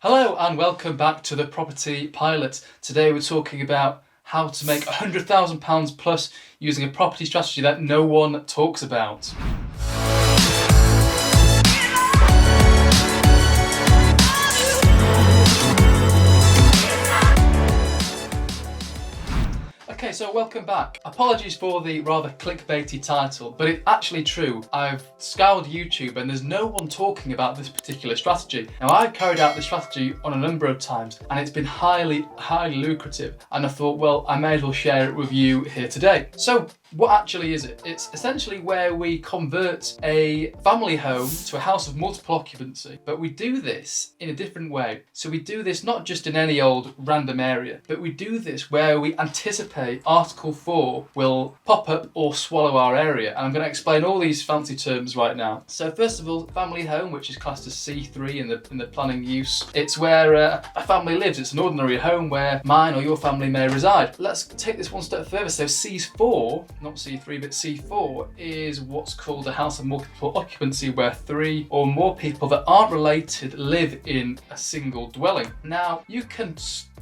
Hello and welcome back to the Property Pilot. Today we're talking about how to make £100,000 plus using a property strategy that no one talks about. Okay, so welcome back. Apologies for the rather clickbaity title, but it's actually true. I've scoured YouTube and there's no one talking about this particular strategy. Now, I've carried out this strategy on a number of times and it's been highly lucrative. And I thought, well, I may as well share it with you here today. So what actually is it? It's essentially where we convert a family home to a house of multiple occupancy, but we do this in a different way. So we do this not just in any old random area, but we do this where we anticipate Article 4 will pop up or swallow our area. And I'm going to explain all these fancy terms right now. So first of all, family home, which is classed as C3 in the planning use. It's where a family lives. It's an ordinary home where mine or your family may reside. Let's take this one step further. So C4, not C3, but C4 is what's called a house of multiple occupancy, where 3 or more people that aren't related live in a single dwelling. Now, you can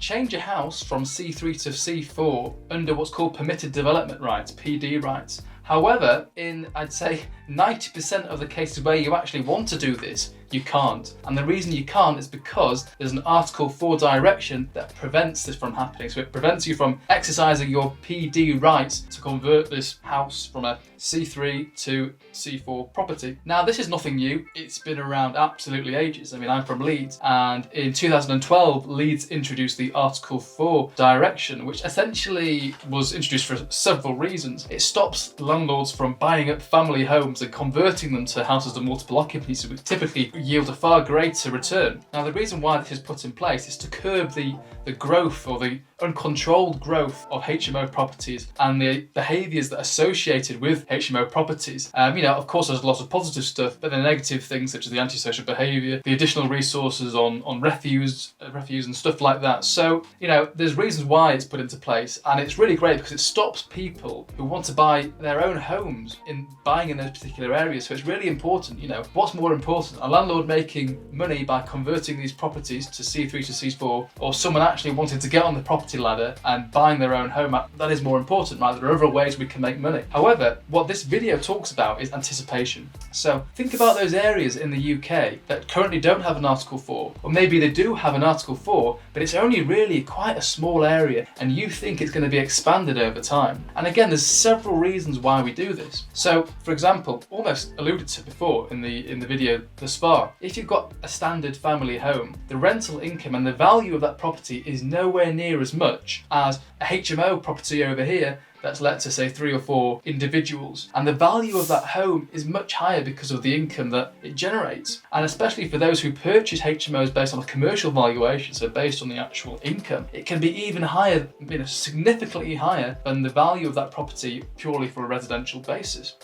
change a house from C3 to C4 under what's called permitted development rights, PD rights. However, in I'd say 90% of the cases where you actually want to do this, you can't. And the reason you can't is because there's an Article 4 direction that prevents this from happening. So it prevents you from exercising your PD rights to convert this house from a C3 to C4 property. Now, this is nothing new. It's been around absolutely ages. I mean, I'm from Leeds, and in 2012, Leeds introduced the Article 4 direction, which essentially was introduced for several reasons. It stops landlords from buying up family homes and converting them to houses of multiple occupancy, which typically yield a far greater return. Now, the reason why this is put in place is to curb the growth or the uncontrolled growth of HMO properties and the behaviours that are associated with HMO properties. Of course, there's a lot of positive stuff, but the negative things such as the antisocial behaviour, the additional resources on refuse and stuff like that. So, there's reasons why it's put into place, and it's really great because it stops people who want to buy their own homes in buying in those particular areas. So it's really important. What's more important, a landlord making money by converting these properties to C3 to C4, or someone actually wanting to get on the property ladder and buying their own home? That is more important, right? There are other ways we can make money. However, what this video talks about is anticipation. So think about those areas in the UK that currently don't have an Article 4, or maybe they do have an Article 4, but it's only really quite a small area and you think it's going to be expanded over time. And again, there's several reasons why we do this. So, for example, almost alluded to before in the video thus far, if you've got a standard family home, the rental income and the value of that property is nowhere near as much as a HMO property over here that's let to, say, 3 or 4 individuals. And the value of that home is much higher because of the income that it generates. And especially for those who purchase HMOs based on a commercial valuation, so based on the actual income, it can be even higher, significantly higher than the value of that property purely for a residential basis,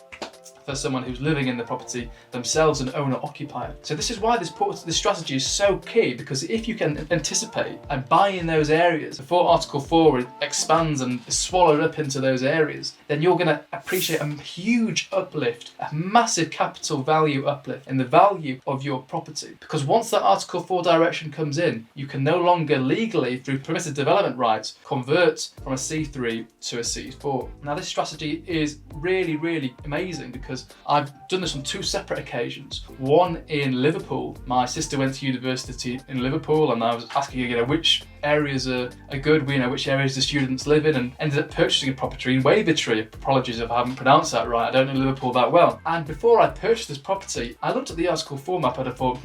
for someone who's living in the property themselves, an owner-occupier. So this is why this strategy is so key, because if you can anticipate and buy in those areas before Article 4 expands and is swallowed up into those areas, then you're going to appreciate a huge uplift, a massive capital value uplift in the value of your property. Because once that Article 4 direction comes in, you can no longer legally, through permitted development rights, convert from a C3 to a C4. Now, this strategy is really amazing because I've done this on 2 separate occasions. One in Liverpool. My sister went to university in Liverpool and I was asking her, which areas are good, which areas the students live in, and ended up purchasing a property in Wavertree. Apologies if I haven't pronounced that right, I don't know Liverpool that well. And before I purchased this property, I looked at the Article 4 map and I thought,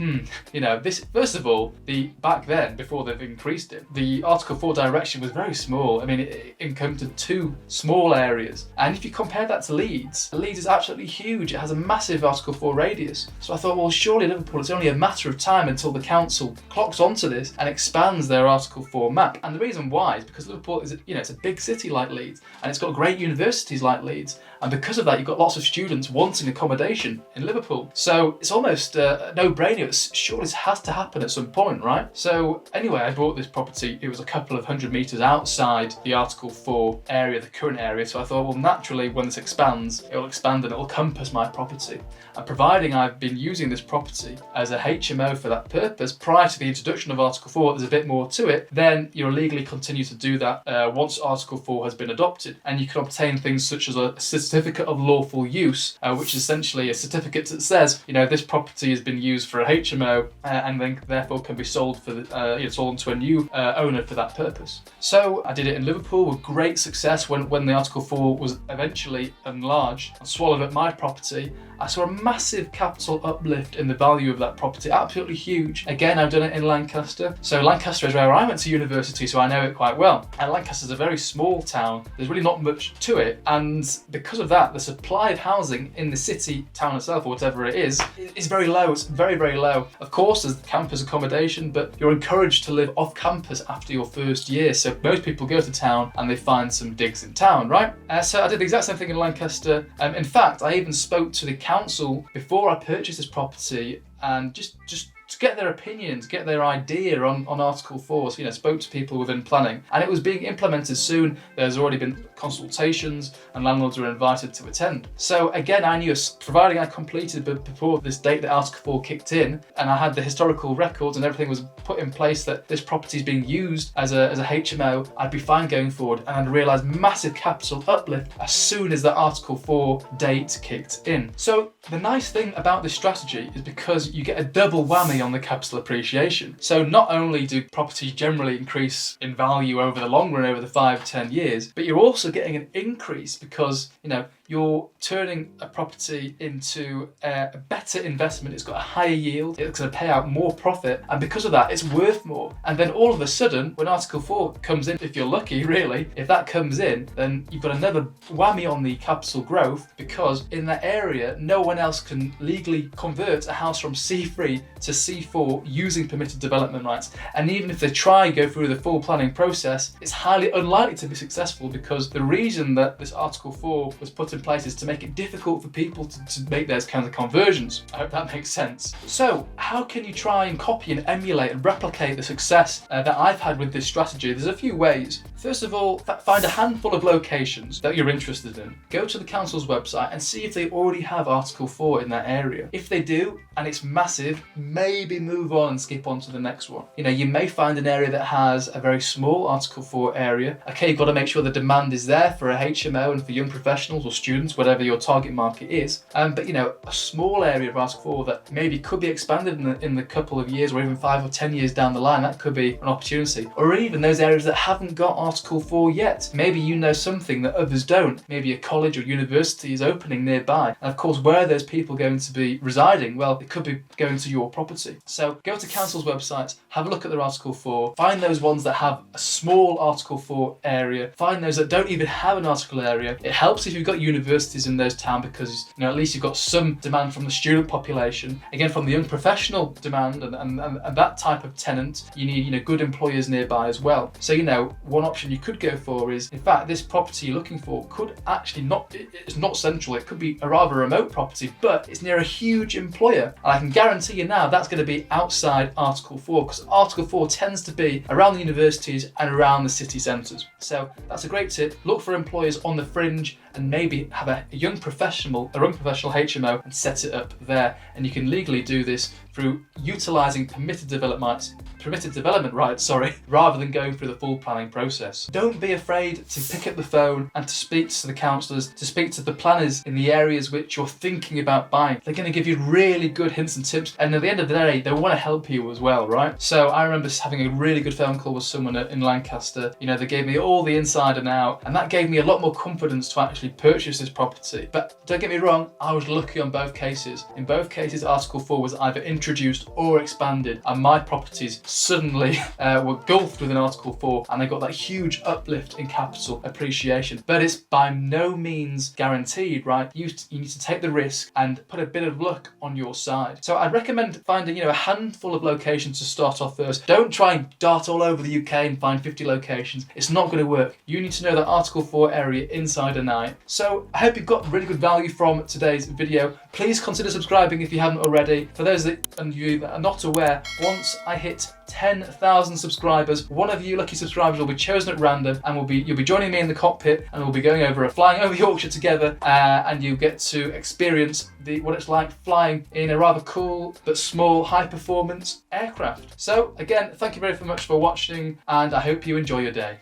this, first of all, back then, before they've increased it, the Article 4 direction was very small. I mean, it encompassed 2 small areas. And if you compare that to Leeds is absolutely huge. It has a massive Article 4 radius. So I thought, well, surely Liverpool, it's only a matter of time until the council clocks onto this and expands their Article 4 map. And the reason why is because Liverpool is, it's a big city like Leeds, and it's got great universities like Leeds. And because of that, you've got lots of students wanting accommodation in Liverpool. So it's almost a no-brainer. Sure, this has to happen at some point, right? So anyway, I bought this property. It was a couple of 100 metres outside the Article 4 area, the current area. So I thought, well, naturally, when this expands, it will expand and it will compass my property. And providing I've been using this property as a HMO for that purpose prior to the introduction of Article 4, there's a bit more to it, then you'll legally continue to do that once Article 4 has been adopted. And you can obtain things such as a certificate of lawful use, which is essentially a certificate that says, this property has been used for a HMO and then therefore can be sold for sold to a new owner for that purpose. So I did it in Liverpool with great success. When the Article 4 was eventually enlarged and swallowed up my property, I saw a massive capital uplift in the value of that property, absolutely huge. Again, I've done it in Lancaster. So Lancaster is where I went to university, so I know it quite well. And Lancaster's a very small town. There's really not much to it. And because of that, the supply of housing in the city, town itself, or whatever it is very low. It's very, very low. Of course, there's campus accommodation, but you're encouraged to live off campus after your first year. So most people go to town and they find some digs in town, right? So I did the exact same thing in Lancaster. In fact, I even spoke to the council before I purchased this property and just to get their opinions, get their idea on Article 4. So, spoke to people within planning, and it was being implemented soon. There's already been consultations and landlords were invited to attend. So again, I knew, providing I completed before this date that Article 4 kicked in, and I had the historical records and everything was put in place that this property is being used as a HMO, I'd be fine going forward. And I'd realised massive capital uplift as soon as that Article 4 date kicked in. So the nice thing about this strategy is because you get a double whammy on the capital appreciation. So not only do properties generally increase in value over the long run, over the 5-10 years, but you're also getting an increase because, you're turning a property into a better investment. It's got a higher yield, it's going to pay out more profit, and because of that, it's worth more. And then all of a sudden, when Article 4 comes in, if you're lucky, really, if that comes in, then you've got another whammy on the capital growth, because in that area, no one else can legally convert a house from C3 to C4 using permitted development rights. And even if they try and go through the full planning process, it's highly unlikely to be successful, because the reason that this Article 4 was put in place is to make it difficult for people to make those kinds of conversions. I hope that makes sense. So how can you try and copy and emulate and replicate the success that I've had with this strategy? There's a few ways. First of all, find a handful of locations that you're interested in. Go to the council's website and see if they already have Article 4 in that area. If they do, and it's massive, maybe move on and skip on to the next one. You may find an area that has a very small Article 4 area. Okay, you've got to make sure the demand is there for a HMO and for young professionals or students, whatever your target market is. But a small area of Article 4 that maybe could be expanded in the couple of years, or even 5 or 10 years down the line, that could be an opportunity. Or even those areas that haven't got Article 4 yet. Maybe you know something that others don't. Maybe a college or university is opening nearby. And of course, where are those people going to be residing? Well, it could be going to your property. So go to council's websites, have a look at their Article 4, find those ones that have a small Article 4 area, find those that don't even have an article area. It helps if you've got universities in those towns, because at least you've got some demand from the student population. Again, from the young professional demand and that type of tenant, you need good employers nearby as well. So one option you could go for is, in fact, this property you're looking for could actually it's not central. It could be a rather remote property, but it's near a huge employer. And I can guarantee you now that's going to be outside Article 4, because Article 4 tends to be around the universities and around the city centres. So that's a great tip. Look for employers on the fringe and maybe have a young professional HMO and set it up there. And you can legally do this through utilising permitted development rights, rather than going through the full planning process. Don't be afraid to pick up the phone and to speak to the councillors, to speak to the planners in the areas which you're thinking about buying. They're going to give you really good hints and tips, and at the end of the day, they want to help you as well, right? So I remember having a really good phone call with someone in Lancaster. They gave me all the inside and out, and that gave me a lot more confidence to actually purchase this property. But don't get me wrong, I was lucky on both cases. In both cases, Article 4 was either introduced introduced or expanded, and my properties suddenly were gulfed within Article 4 and they got that huge uplift in capital appreciation. But it's by no means guaranteed, right? You need to take the risk and put a bit of luck on your side. So I'd recommend finding, a handful of locations to start off first. Don't try and dart all over the UK and find 50 locations. It's not going to work. You need to know that Article 4 area inside and out. So I hope you've got really good value from today's video. Please consider subscribing if you haven't already. For those of you that are not aware, once I hit 10,000 subscribers, one of you lucky subscribers will be chosen at random, and you'll be joining me in the cockpit, and we'll be flying over Yorkshire together, and you get to experience what it's like flying in a rather cool but small high-performance aircraft. So again, thank you very much for watching, and I hope you enjoy your day.